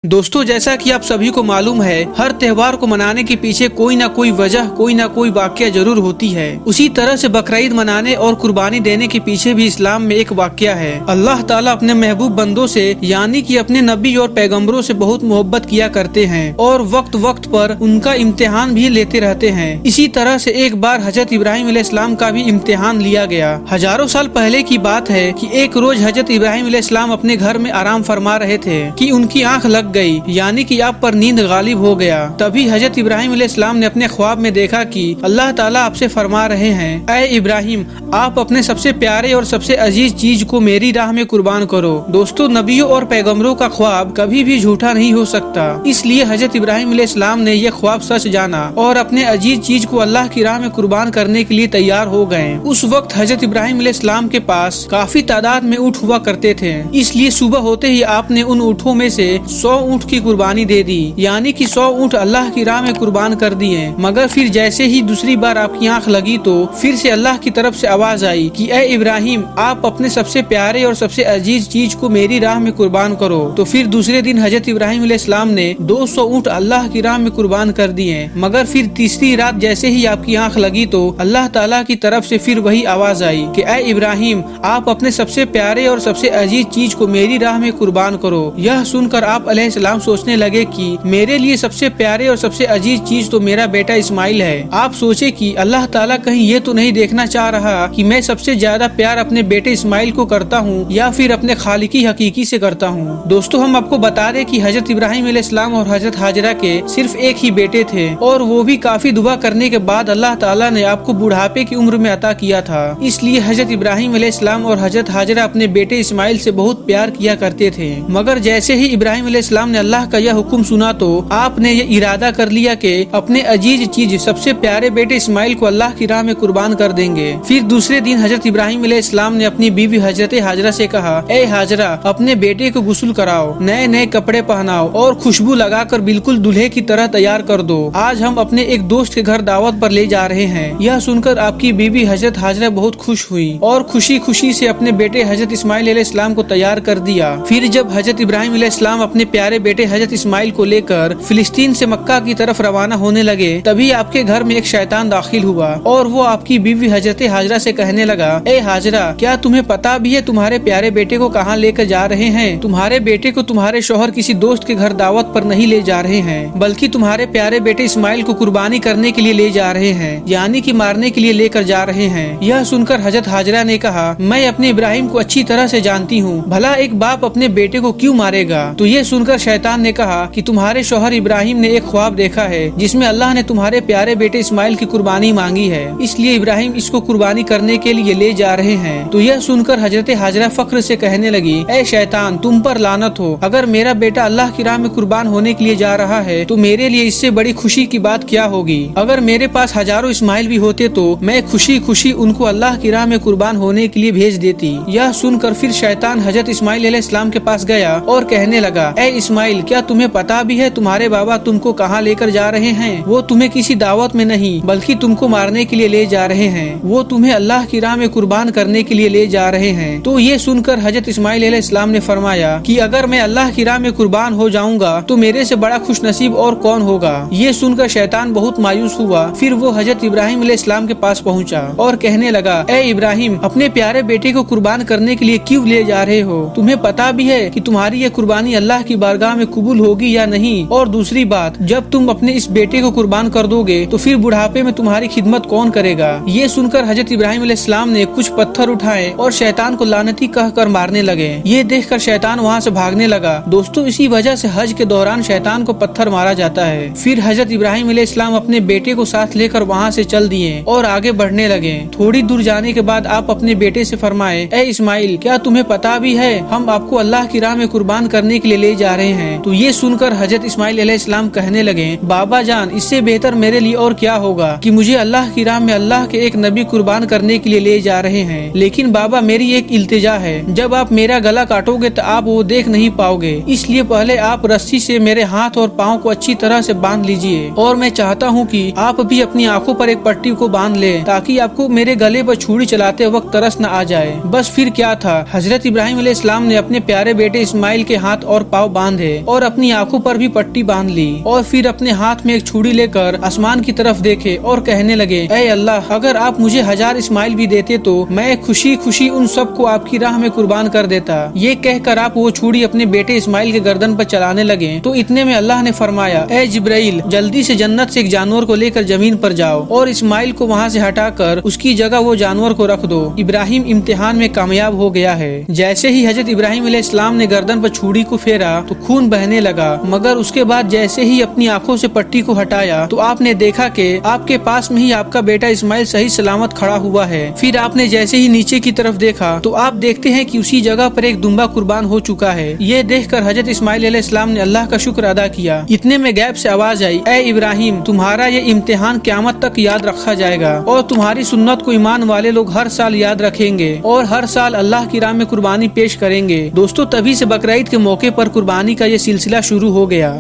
दोस्तों, जैसा कि आप सभी को मालूम है, हर त्योहार को मनाने के पीछे कोई ना कोई वजह, कोई ना कोई वाकया जरूर होती है। उसी तरह से बकरीद मनाने और कुर्बानी देने के पीछे भी इस्लाम में एक वाकया है। अल्लाह ताला अपने महबूब बंदों से यानी कि अपने नबी और पैगम्बरों से बहुत मोहब्बत किया करते हैं और वक्त वक्त पर उनका इम्तिहान भी लेते रहते हैं। इसी तरह से एक बार हजरत इब्राहिम अलैहिस्सलाम का भी इम्तिहान लिया गया। हजारों साल पहले की बात है कि एक रोज हजरत इब्राहिम अलैहिस्सलाम अपने घर में आराम फरमा रहे थे कि उनकी आंख लग गई, यानी कि आप पर नींद गालिब हो गया। तभी हजरत इब्राहिम अलैहिस्सलाम ने अपने ख्वाब में देखा कि अल्लाह ताला आपसे फरमा रहे हैं, ऐ इब्राहिम, आप अपने सबसे प्यारे और सबसे अजीज चीज को मेरी राह में कुर्बान करो। दोस्तों, नबियों और पैगम्बरों का ख्वाब कभी भी झूठा नहीं हो सकता, इसलिए हजरत इब्राहिम अलैहिस्सलाम ने यह ख्वाब सच जाना और अपने अजीज चीज को अल्लाह की राह में कुर्बान करने के लिए तैयार हो गए। उस वक्त हजरत इब्राहिम अलैहिस्सलाम के पास काफी तादाद में ऊँट हुआ करते थे, इसलिए सुबह होते ही आपने उन ऊँटों में से 100 ऊँट की कुर्बानी दे दी, यानी कि 100 ऊँट अल्लाह की राह में कुर्बान कर दिए। मगर फिर जैसे ही दूसरी बार आपकी आंख लगी तो फिर से अल्लाह की तरफ से आवाज आई कि ऐ इब्राहिम, आप अपने सबसे प्यारे और सबसे अजीज चीज को मेरी राह में कुर्बान करो। तो फिर दूसरे दिन हजरत इब्राहिम अलैहिस्सलाम ने 200 ऊँट अल्लाह की राह में कुर्बान कर दिए। मगर फिर तीसरी रात जैसे ही आपकी आंख लगी तो अल्लाह ताला की तरफ से फिर वही आवाज आई कि ऐ इब्राहिम, आप अपने सबसे प्यारे और सबसे अजीज चीज को मेरी राह में कुर्बान करो। यह सुनकर आप अलैहिस्सलाम सोचने लगे कि मेरे लिए सबसे प्यारे और सबसे अजीज चीज तो मेरा बेटा इस्माइल है। आप सोचे कि अल्लाह ताला कहीं ये तो नहीं देखना चाह रहा कि मैं सबसे ज्यादा प्यार अपने बेटे इस्माइल को करता हूँ या फिर अपने खालिकी हकीकी से करता हूँ। दोस्तों, हम आपको बता दें कि हजरत इब्राहिम अलैहिस्सलाम और हजरत हाजरा के सिर्फ एक ही बेटे थे और वो भी काफी दुआ करने के बाद अल्लाह ताला ने आपको बुढ़ापे की उम्र में अता किया था। इसलिए हजरत इब्राहिम अलैहिस्सलाम और हजरत हाजरा अपने बेटे इस्माइल से बहुत प्यार किया करते थे। मगर जैसे ही इब्राहिम अलैहिस्सलाम ने अल्लाह का यह हुक्म सुना तो आपने ये इरादा कर लिया कि अपने अजीज चीज सबसे प्यारे बेटे इस्माइल को अल्लाह की राह में कुर्बान कर देंगे। फिर दूसरे दिन हजरत इब्राहिम अलैहिस्सलाम ने अपनी बीवी हजरत हाजरा से कहा, ए हाजरा, अपने बेटे को गुस्ल कराओ, नए नए कपड़े पहनाओ और खुशबू लगाकर बिल्कुल दूल्हे की तरह तैयार कर दो। आज हम अपने एक दोस्त के घर दावत पर ले जा रहे हैं। यह सुनकर आपकी बीवी हजरत हाजरा बहुत खुश हुई और खुशी खुशी से अपने बेटे हजरत इस्माइल अलैहिस्सलाम को तैयार कर दिया। फिर जब हजरत इब्राहिम अलैहिस्सलाम अपने प्यारे बेटे हजरत इस्माइल को लेकर फिलिस्तीन से मक्का की तरफ रवाना होने लगे, तभी आपके घर में एक शैतान दाखिल हुआ और वो आपकी बीवी हजरत हाजरा से कहने लगा, ए हाजरा, क्या तुम्हें पता भी है तुम्हारे प्यारे बेटे को कहाँ लेकर जा रहे हैं? तुम्हारे बेटे को तुम्हारे शौहर किसी दोस्त के घर दावत पर नहीं ले जा रहे हैं, बल्कि तुम्हारे प्यारे बेटे इस्माइल को कुर्बानी करने के लिए ले जा रहे हैं, यानी कि मारने के लिए लेकर जा रहे हैं। यह सुनकर हजरत हाजरा ने कहा, मैं अपने इब्राहिम को अच्छी तरह से जानती हूँ, भला एक बाप अपने बेटे को क्यों मारेगा? तो ये सुनकर शैतान ने कहा कि तुम्हारे शौहर इब्राहिम ने एक ख्वाब देखा है जिसमें अल्लाह ने तुम्हारे प्यारे बेटे इस्माइल की कुर्बानी मांगी है, इसलिए इब्राहिम इसको कुर्बानी करने के लिए ले जा रहे हैं। तो यह सुनकर हजरत हाजरा फख्र से कहने लगी, ए शैतान, तुम पर लानत हो, अगर मेरा बेटा अल्लाह की राह में कुर्बान होने के लिए जा रहा है तो मेरे लिए इससे बड़ी खुशी की बात क्या होगी? अगर मेरे पास हजारों इस्माइल भी होते तो मैं खुशी खुशी उनको अल्लाह की राह में कुर्बान होने के लिए भेज देती। यह सुनकर फिर शैतान हजरत इस्माइल अलैहिस्सलाम के पास गया और कहने लगा, ए इस्माइल, क्या तुम्हें पता भी है तुम्हारे बाबा तुमको कहाँ लेकर जा रहे हैं? वो तुम्हें किसी दावत में नहीं बल्कि तुमको मारने के लिए ले जा रहे हैं। वो तुम्हें अल्लाह की राह में कुर्बान करने के लिए ले जा रहे हैं। तो ये सुनकर हजरत इस्माइल अलैहिस्सलाम ने फरमाया कि अगर मैं अल्लाह की राह में कुर्बान हो जाऊंगा तो मेरे से बड़ा खुश नसीब और कौन होगा? ये सुनकर शैतान बहुत मायूस हुआ। फिर वो हजरत इब्राहिम अलैहिस्सलाम के पास पहुँचा और कहने लगा, ए इब्राहिम, अपने प्यारे बेटे को कुर्बान करने के लिए क्यों ले जा रहे हो? तुम्हें पता भी है कि तुम्हारी ये कुर्बानी अल्लाह की बारगाह में कबूल होगी या नहीं? और दूसरी बात, जब तुम अपने इस बेटे को कुर्बान कर दोगे तो फिर बुढ़ापे में तुम्हारी खिदमत कौन करेगा? ये सुनकर हजरत इब्राहिम अलैहिस्सलाम ने कुछ पत्थर उठाए और शैतान को लानती कहकर मारने लगे। ये देखकर शैतान वहाँ से भागने लगा। दोस्तों, इसी वजह से हज के दौरान शैतान को पत्थर मारा जाता है। फिर हजरत इब्राहिम अलैहिस्सलाम अपने बेटे को साथ लेकर वहाँ से चल दिए और आगे बढ़ने लगे। थोड़ी दूर जाने के बाद आप अपने बेटे से फरमाए, ए इस्माइल, क्या तुम्हें पता भी है हम आपको अल्लाह की राह में कुर्बान करने के लिए ले जा रहे हैं? तो ये सुनकर हजरत इस्माइल अलैहिस्सलाम कहने लगे, बाबा जान, इससे बेहतर मेरे लिए और क्या होगा कि मुझे अल्लाह की राह में अल्लाह के एक नबी कुर्बान करने के लिए ले जा रहे हैं। लेकिन बाबा, मेरी एक इल्तिजा है, जब आप मेरा गला काटोगे तो आप वो देख नहीं पाओगे, इसलिए पहले आप रस्सी से मेरे हाथ और पाँव को अच्छी तरह से बांध लीजिए और मैं चाहता हूँ कि आप भी अपनी आंखों पर एक पट्टी को बांध ले ताकि आपको मेरे गले पर छुरी चलाते वक्त तरस न आ जाए। बस फिर क्या था, हजरत इब्राहिम अलैहिस्सलाम ने अपने प्यारे बेटे इस्माइल के हाथ और पाँव बांध बांधे और अपनी आंखों पर भी पट्टी बांध ली और फिर अपने हाथ में एक छुरी लेकर आसमान की तरफ देखे और कहने लगे, ऐ अल्लाह, अगर आप मुझे 1000 इस्माइल भी देते तो मैं खुशी खुशी उन सबको आपकी राह में कुर्बान कर देता। ये कहकर आप वो छुरी अपने बेटे इस्माइल के गर्दन पर चलाने लगे तो इतने में अल्लाह ने फरमाया, ऐ जिब्राइल, जल्दी से जन्नत से एक जानवर को लेकर जमीन पर जाओ और इस्माइल को वहाँ से हटाकर उसकी जगह वो जानवर को रख दो। इब्राहिम इम्तिहान में कामयाब हो गया है। जैसे ही हजरत इब्राहिम अलैहिस्सलाम ने गर्दन पर छुरी को फेरा तो खून बहने लगा, मगर उसके बाद जैसे ही अपनी आंखों से पट्टी को हटाया तो आपने देखा कि आपके पास में ही आपका बेटा इस्माइल सही सलामत खड़ा हुआ है। फिर आपने जैसे ही नीचे की तरफ देखा तो आप देखते हैं कि उसी जगह पर एक दुम्बा कुर्बान हो चुका है। ये देखकर हजरत इस्माइल अलैहिस्सलाम ने अल्लाह का शुक्र अदा किया। इतने में गैब से आवाज आई, ऐ इब्राहिम, तुम्हारा ये इम्तिहान क़यामत तक याद रखा जाएगा और तुम्हारी सुन्नत को ईमान वाले लोग हर साल याद रखेंगे और हर साल अल्लाह की राह में कुर्बानी पेश करेंगे। दोस्तों, तभी से बकरीद के मौके पर कुर्बानी का ये सिलसिला शुरू हो गया।